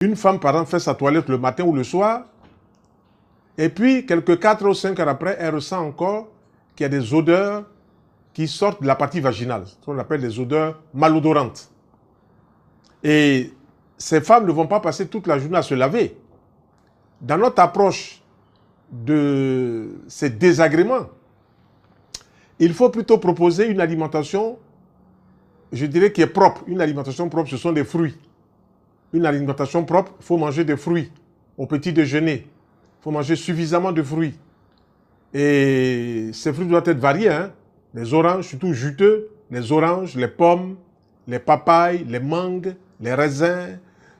Une femme, par exemple, fait sa toilette le matin ou le soir, et puis, quelques 4 ou 5 heures après, elle ressent encore qu'il y a des odeurs qui sortent de la partie vaginale, ce qu'on appelle des odeurs malodorantes. Et ces femmes ne vont pas passer toute la journée à se laver. Dans notre approche de ces désagréments, il faut plutôt proposer une alimentation, je dirais, qui est propre. Une alimentation propre, ce sont des fruits. Une alimentation propre, il faut manger des fruits au petit déjeuner. Il faut manger suffisamment de fruits. Et ces fruits doivent être variés. Hein? Les oranges, surtout juteux, les oranges, les pommes, les papayes, les mangues, les raisins,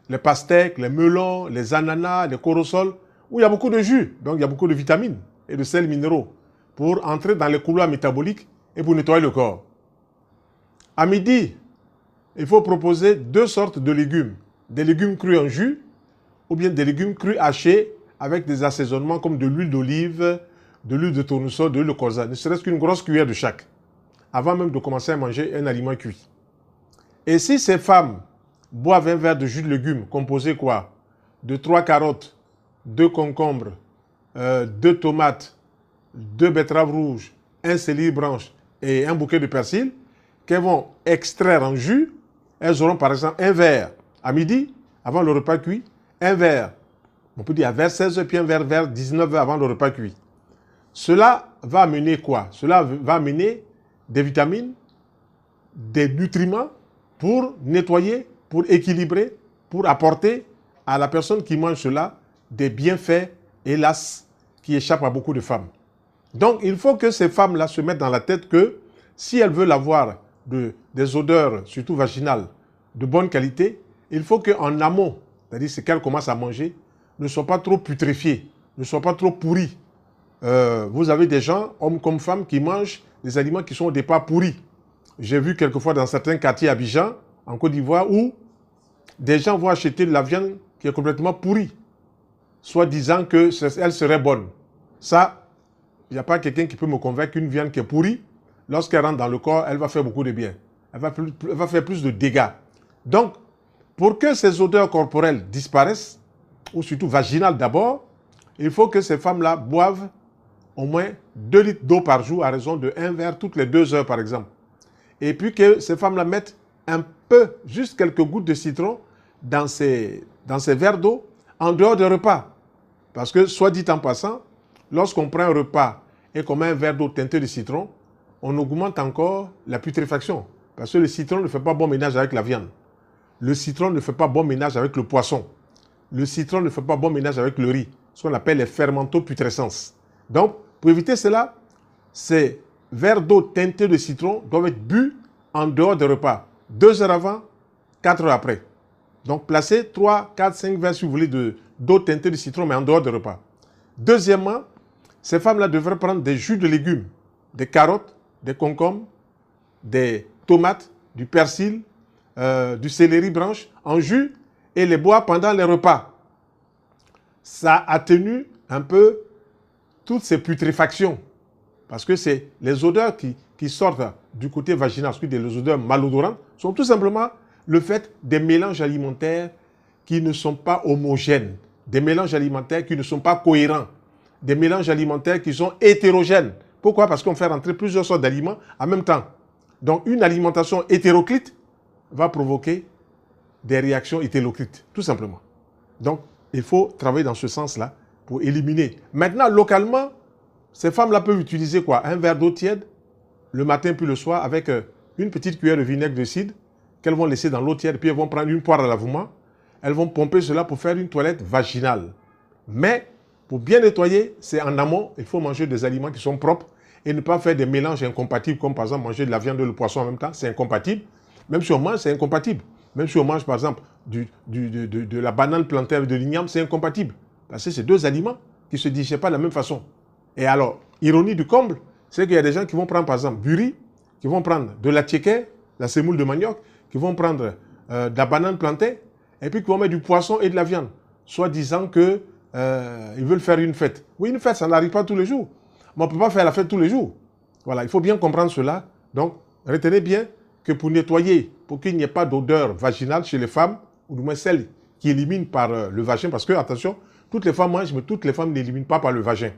les pastèques, les melons, les ananas, les corosols, où il y a beaucoup de jus. Donc il y a beaucoup de vitamines et de sels minéraux pour entrer dans les couloirs métaboliques et pour nettoyer le corps. À midi, il faut proposer 2 sortes de légumes. Des légumes crus en jus ou bien des légumes crus hachés avec des assaisonnements comme de l'huile d'olive, de l'huile de tournesol, de l'huile de colza, ne serait-ce qu'une grosse cuillère de chaque, avant même de commencer à manger un aliment cuit. Et si ces femmes boivent un verre de jus de légumes composé quoi? De 3 carottes, 2 concombres, 2 tomates, 2 betteraves rouges, 1 céleri branche et un bouquet de persil, qu'elles vont extraire en jus, elles auront par exemple un verre à midi, avant le repas cuit, un verre, on peut dire vers 16h, puis un verre vers 19h avant le repas cuit. Cela va amener quoi? Cela va amener des vitamines, des nutriments pour nettoyer, pour équilibrer, pour apporter à la personne qui mange cela des bienfaits, hélas, qui échappent à beaucoup de femmes. Donc, il faut que ces femmes-là se mettent dans la tête que si elles veulent avoir des odeurs, surtout vaginales, de bonne qualité, il faut qu'en amont, c'est-à-dire c'est qu'elles commencent à manger, ne soient pas trop putréfiées, ne soient pas trop pourries. Vous avez des gens, hommes comme femmes, qui mangent des aliments qui sont au départ pourris. J'ai vu quelquefois dans certains quartiers à Abidjan, en Côte d'Ivoire, où des gens vont acheter de la viande qui est complètement pourrie, soit disant qu'elle serait bonne. Ça, il n'y a pas quelqu'un qui peut me convaincre qu'une viande qui est pourrie, lorsqu'elle rentre dans le corps, elle va faire beaucoup de bien. Elle va faire plus de dégâts. Donc, pour que ces odeurs corporelles disparaissent, ou surtout vaginales d'abord, il faut que ces femmes-là boivent au moins 2 litres d'eau par jour à raison de 1 verre toutes les 2 heures par exemple. Et puis que ces femmes-là mettent un peu, juste quelques gouttes de citron dans ces verres d'eau en dehors des repas. Parce que, soit dit en passant, lorsqu'on prend un repas et qu'on met un verre d'eau teinté de citron, on augmente encore la putréfaction. Parce que le citron ne fait pas bon ménage avec la viande. Le citron ne fait pas bon ménage avec le poisson. Le citron ne fait pas bon ménage avec le riz, ce qu'on appelle les fermentoputrescences. Donc, pour éviter cela, ces verres d'eau teintés de citron doivent être bu en dehors des repas, 2 heures avant, 4 heures après. Donc, placez 3, 4, 5 verres, si vous voulez, d'eau teintée de citron, mais en dehors des repas. Deuxièmement, ces femmes-là devraient prendre des jus de légumes, des carottes, des concombres, des tomates, du persil, du céleri branche en jus et les boire pendant les repas. Ça atténue un peu toutes ces putréfactions. Parce que c'est les odeurs qui sortent du côté vaginal, les odeurs malodorantes, sont tout simplement le fait des mélanges alimentaires qui ne sont pas homogènes, des mélanges alimentaires qui ne sont pas cohérents, des mélanges alimentaires qui sont hétérogènes. Pourquoi? Parce qu'on fait rentrer plusieurs sortes d'aliments en même temps. Donc une alimentation hétéroclite va provoquer des réactions hétéroclites, tout simplement. Donc il faut travailler dans ce sens-là pour éliminer. Maintenant, localement, ces femmes-là peuvent utiliser quoi? Un verre d'eau tiède le matin puis le soir avec une petite cuillère de vinaigre de cidre qu'elles vont laisser dans l'eau tiède, puis elles vont prendre une poire à lavement. Elles vont pomper cela pour faire une toilette vaginale. Mais pour bien nettoyer, c'est en amont. Il faut manger des aliments qui sont propres et ne pas faire des mélanges incompatibles, comme par exemple manger de la viande et le poisson en même temps. C'est incompatible. Même si on mange, c'est incompatible. Même si on mange par exemple de la banane plantée avec de l'igname, c'est incompatible. Parce que c'est 2 aliments qui ne se digèrent pas de la même façon. Et alors, ironie du comble, c'est qu'il y a des gens qui vont prendre par exemple du riz, qui vont prendre de la tchéké, la semoule de manioc, qui vont prendre de la banane plantée, et puis qui vont mettre du poisson et de la viande, soit disant qu'ils veulent faire une fête. Oui, une fête, ça n'arrive pas tous les jours. Mais on ne peut pas faire la fête tous les jours. Voilà, il faut bien comprendre cela. Donc, retenez bien que pour nettoyer, pour qu'il n'y ait pas d'odeur vaginale chez les femmes, ou du moins celles qui éliminent par le vagin, parce que, attention, toutes les femmes mangent, mais toutes les femmes n'éliminent pas par le vagin.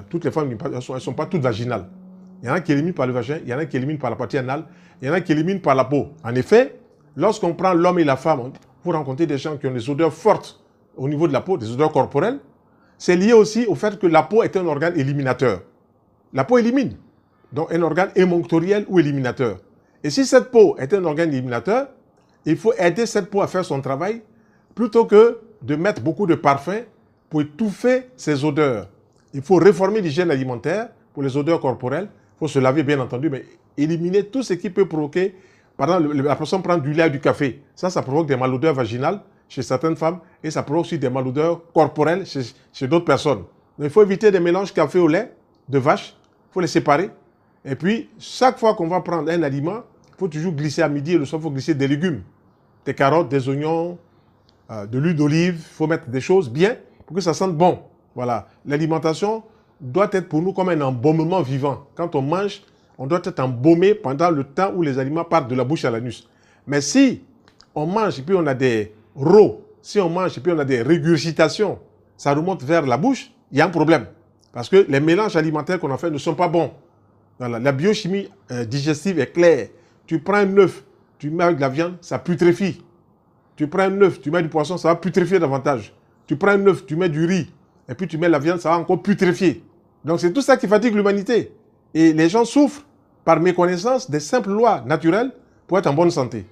Toutes les femmes, elles ne sont pas toutes vaginales. Il y en a qui éliminent par le vagin, il y en a qui éliminent par la partie anale, il y en a qui éliminent par la peau. En effet, lorsqu'on prend l'homme et la femme, vous rencontrez des gens qui ont des odeurs fortes au niveau de la peau, des odeurs corporelles, c'est lié aussi au fait que la peau est un organe éliminateur. La peau élimine, donc un organe émonctoriel ou éliminateur. Et si cette peau est un organe éliminateur, il faut aider cette peau à faire son travail plutôt que de mettre beaucoup de parfums pour étouffer ces odeurs. Il faut réformer l'hygiène alimentaire pour les odeurs corporelles. Il faut se laver, bien entendu, mais éliminer tout ce qui peut provoquer. Par exemple, la personne prend du lait et du café. Ça provoque des malodeurs vaginales chez certaines femmes et ça provoque aussi des malodeurs corporelles chez d'autres personnes. Donc, il faut éviter des mélanges café au lait de vache. Il faut les séparer. Et puis, chaque fois qu'on va prendre un aliment, il faut toujours glisser à midi et le soir, il faut glisser des légumes, des carottes, des oignons, de l'huile d'olive. Il faut mettre des choses bien pour que ça sente bon. Voilà. L'alimentation doit être pour nous comme un embaumement vivant. Quand on mange, on doit être embaumé pendant le temps où les aliments partent de la bouche à l'anus. Mais si on mange et puis on a des rots, si on mange et puis on a des régurgitations, ça remonte vers la bouche, il y a un problème. Parce que les mélanges alimentaires qu'on a fait ne sont pas bons. Voilà. La biochimie digestive est claire. Tu prends un œuf, tu mets avec de la viande, ça putréfie. Tu prends un œuf, tu mets du poisson, ça va putréfier davantage. Tu prends un œuf, tu mets du riz, et puis tu mets la viande, ça va encore putréfier. Donc c'est tout ça qui fatigue l'humanité. Et les gens souffrent par méconnaissance des simples lois naturelles pour être en bonne santé.